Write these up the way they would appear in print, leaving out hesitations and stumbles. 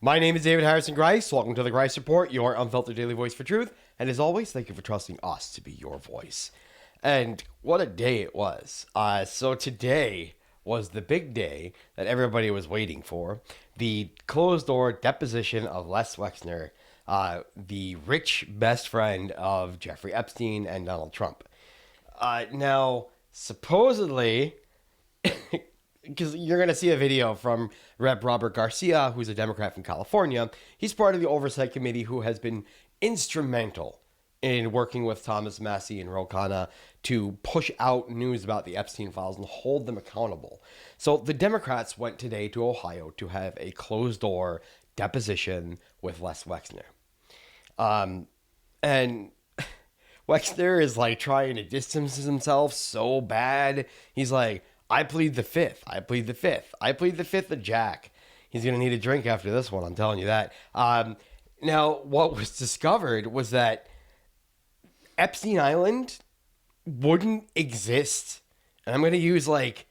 My name is David Harrison Greis. Welcome to the Greis Report, your unfiltered daily voice for truth. And as always, thank you for trusting us to be your voice. And what a day it was. So today was the big day that everybody was waiting for. The closed-door deposition of Les Wexner, the rich best friend of Jeffrey Epstein and Donald Trump. Now, supposedly, because you're going to see a video from Rep. Robert Garcia, who's a Democrat from California. He's part of the oversight committee who has been instrumental in working with Thomas Massie and Ro Khanna to push out news about the Epstein files and hold them accountable. So the Democrats went today to Ohio to have a closed-door deposition with Les Wexner. And Wexner is like trying to distance himself so bad. He's like, I plead the fifth. I plead the fifth. I plead the fifth of Jack. He's going to need a drink after this one. I'm telling you that. Now, what was discovered was that Epstein Island wouldn't exist. And I'm going to use like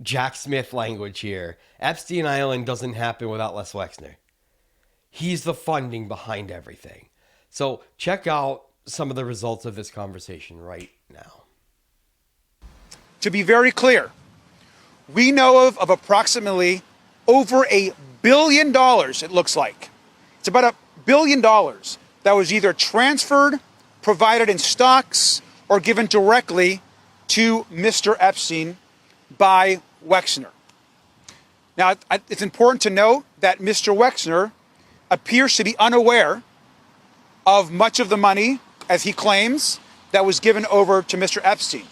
Jack Smith language here. Epstein Island doesn't happen without Les Wexner. He's the funding behind everything. So check out some of the results of this conversation right now. To be very clear, we know of approximately over $1 billion, it looks like. It's about $1 billion that was either transferred, provided in stocks, or given directly to Mr. Epstein by Wexner. Now, it's important to note that Mr. Wexner appears to be unaware of much of the money, as he claims, that was given over to Mr. Epstein.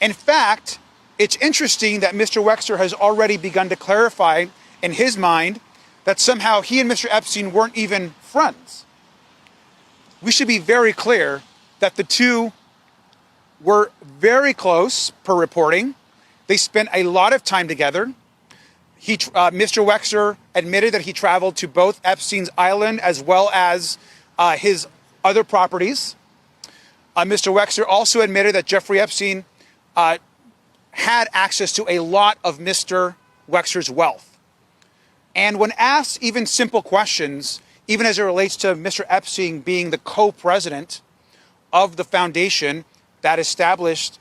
In fact, it's interesting that Mr. Wexner has already begun to clarify in his mind that somehow he and Mr. Epstein weren't even friends. We should be very clear that the two were very close per reporting. They spent a lot of time together. Mr. Wexner admitted that he traveled to both Epstein's island as well as his other properties. Mr. Wexner also admitted that Jeffrey Epstein had access to a lot of Mr. Wexner's wealth. And when asked even simple questions, even as it relates to Mr. Epstein being the co-president of the foundation that established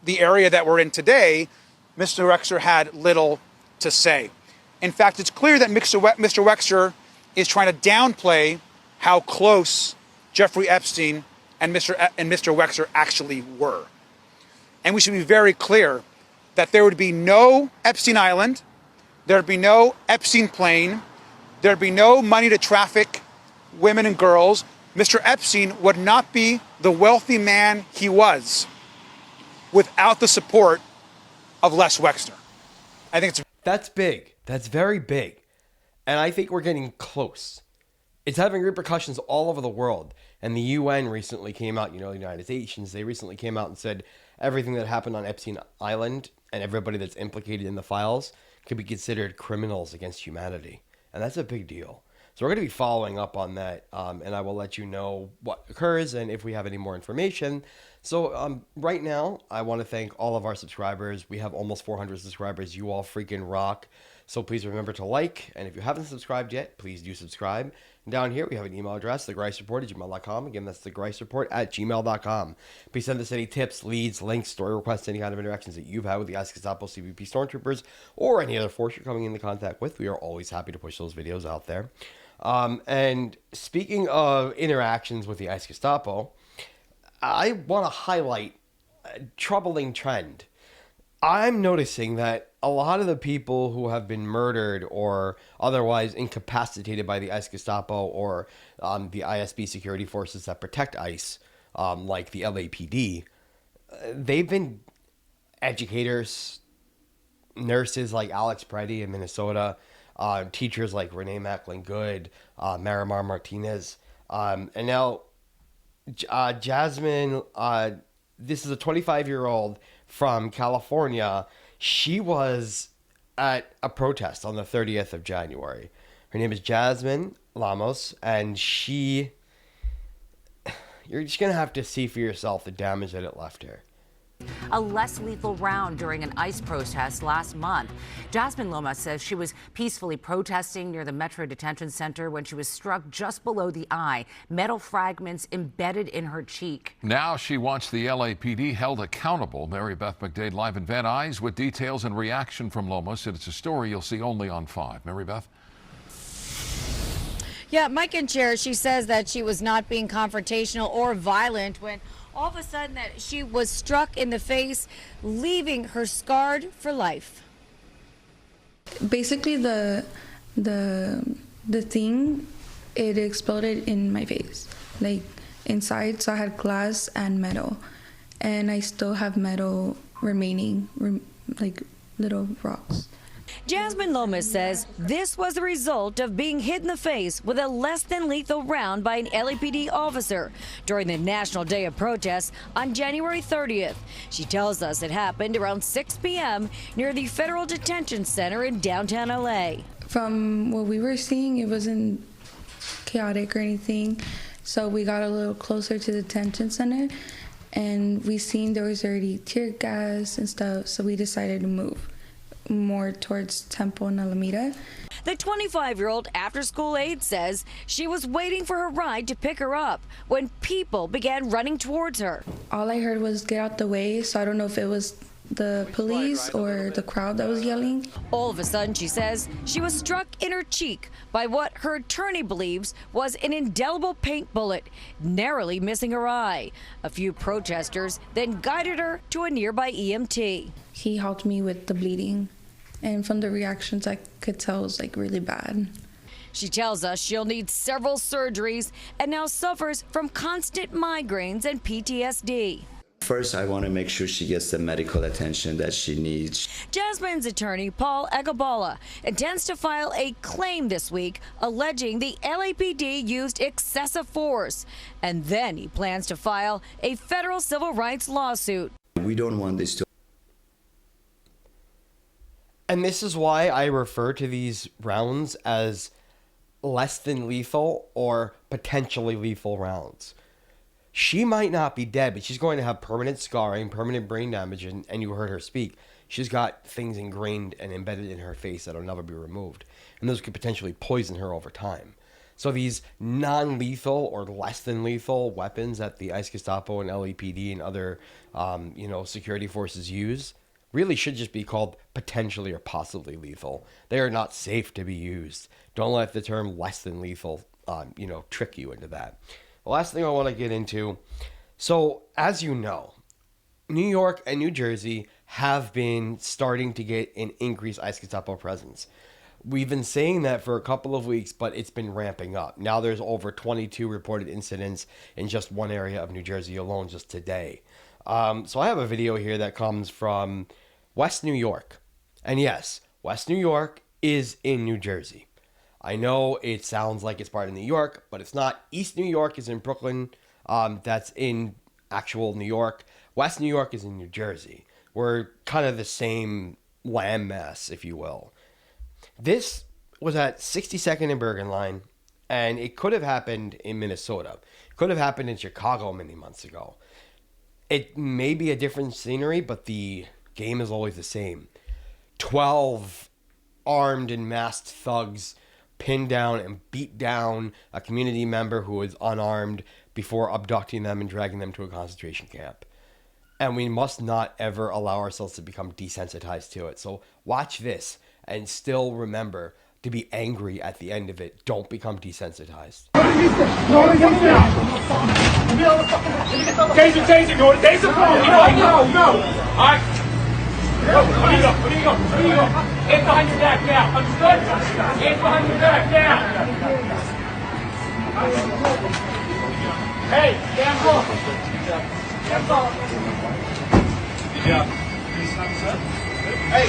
the area that we're in today, Mr. Wexner had little to say. In fact, it's clear that Mr. Wexner is trying to downplay how close Jeffrey Epstein and Mr. Wexner actually were. And we should be very clear that there would be no Epstein Island, there'd be no Epstein plane, there'd be no money to traffic women and girls. Mr. Epstein would not be the wealthy man he was without the support of Les Wexner. I think That's big. That's very big. And I think we're getting close. It's having repercussions all over the world. And the UN recently came out, the United Nations, they recently came out and said everything that happened on Epstein Island and everybody that's implicated in the files could be considered criminals against humanity. And that's a big deal. So we're going to be following up on that, and I will let you know what occurs and if we have any more information. So right now, I want to thank all of our subscribers. We have almost 400 subscribers. You all freaking rock. So please remember to like, and if you haven't subscribed yet, please do subscribe. And down here, we have an email address, thegreisreport@gmail.com. Again, that's thegreisreport@gmail.com. Please send us any tips, leads, links, story requests, any kind of interactions that you've had with the ICE Gestapo, CBP stormtroopers, or any other force you're coming into contact with. We are always happy to push those videos out there. And speaking of interactions with the ICE Gestapo, I want to highlight a troubling trend. I'm noticing that a lot of the people who have been murdered or otherwise incapacitated by the ICE Gestapo or the ISB security forces that protect ICE, like the LAPD, they've been educators, nurses like Alex Preddy in Minnesota, teachers like Renee Macklin Good, Marimar Martinez, and now Jasmine, this is a 25-year-old from California. She was at a protest on the 30th of January. Her name is Jasmine Lamos, and you're just going to have to see for yourself the damage that it left her. A less lethal round during an ICE protest last month. Jasmine Loma says she was peacefully protesting near the Metro Detention Center when she was struck just below the eye, metal fragments embedded in her cheek. Now she wants the LAPD held accountable. Mary Beth McDade live in Van Nuys with details and reaction from Loma. Said it's a story you'll see only on 5. Mary Beth? Yeah, Mike and Chair, she says that she was not being confrontational or violent when all of a sudden that she was struck in the face, leaving her scarred for life. Basically, the thing, it exploded in my face, like inside. So I had glass and metal, and I still have metal remaining, like little rocks. Jasmine Lomas says this was the result of being hit in the face with a less than lethal round by an LAPD officer during the National Day of Protests on January 30th. She tells us it happened around 6 p.m. near the Federal Detention Center in downtown LA. From what we were seeing, it wasn't chaotic or anything. So we got a little closer to the detention center, and we seen there was already tear gas and stuff. So we decided to move more towards Temple and Alameda. The 25-year-old after-school aide says she was waiting for her ride to pick her up when people began running towards her. All I heard was get out the way, so I don't know if it was the police or the crowd that was yelling. All of a sudden, she says, she was struck in her cheek by what her attorney believes was an indelible paint bullet, narrowly missing her eye. A few protesters then guided her to a nearby EMT. He helped me with the bleeding, and from the reactions I could tell it was like really bad. She tells us she'll need several surgeries and now suffers from constant migraines and PTSD. First, I want to make sure she gets the medical attention that she needs. Jasmine's attorney, Paul Egabala, intends to file a claim this week alleging the LAPD used excessive force. And then he plans to file a federal civil rights lawsuit. We don't want this to. And this is why I refer to these rounds as less than lethal or potentially lethal rounds. She might not be dead, but she's going to have permanent scarring, permanent brain damage, and you heard her speak. She's got things ingrained and embedded in her face that'll never be removed. And those could potentially poison her over time. So these non-lethal or less than lethal weapons that the ICE Gestapo and LAPD and other security forces use really should just be called potentially or possibly lethal. They are not safe to be used. Don't let the term less than lethal trick you into that. The last thing I want to get into, so as you know, New York and New Jersey have been starting to get an increased ICE Gestapo presence. We've been saying that for a couple of weeks, but it's been ramping up. Now there's over 22 reported incidents in just one area of New Jersey alone just today. So I have a video here that comes from West New York. And yes, West New York is in New Jersey. I know it sounds like it's part of New York, but it's not. East New York is in Brooklyn. That's in actual New York. West New York is in New Jersey. We're kind of the same landmass, if you will. This was at 62nd and Bergen Line, and it could have happened in Minnesota. It could have happened in Chicago many months ago. It may be a different scenery, but the game is always the same. 12 armed and masked thugs pinned down and beat down a community member who was unarmed before abducting them and dragging them to a concentration camp. And we must not ever allow ourselves to become desensitized to it. So watch this and still remember to be angry at the end of it. Don't become desensitized. Taser, you want a taser? No. All right. Where do you go? Hands behind your back now. Understood? Hands behind your back now. Hey, stand up. Stand up. Good job. Hey.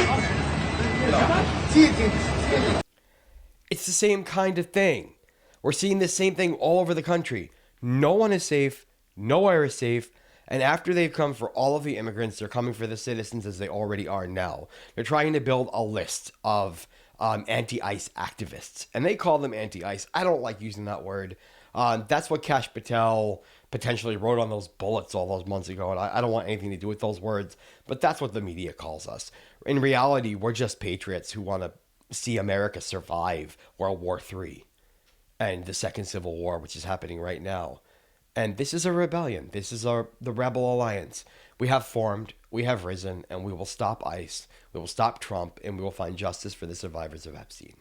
It's the same kind of thing. We're seeing the same thing all over the country. No one is safe. Nowhere is safe. And after they've come for all of the immigrants, they're coming for the citizens as they already are now. They're trying to build a list of anti-ICE activists. And they call them anti-ICE. I don't like using that word. That's what Kash Patel potentially wrote on those bullets all those months ago, and I don't want anything to do with those words, but that's what the media calls us. In reality, we're just patriots who want to see America survive World War III and the Second Civil War, which is happening right now. And this is a rebellion. This is the Rebel Alliance. We have formed, we have risen, and we will stop ICE, we will stop Trump, and we will find justice for the survivors of Epstein.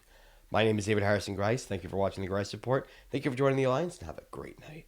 My name is David Harrison Greis. Thank you for watching the Greis Report. Thank you for joining the Alliance, and have a great night.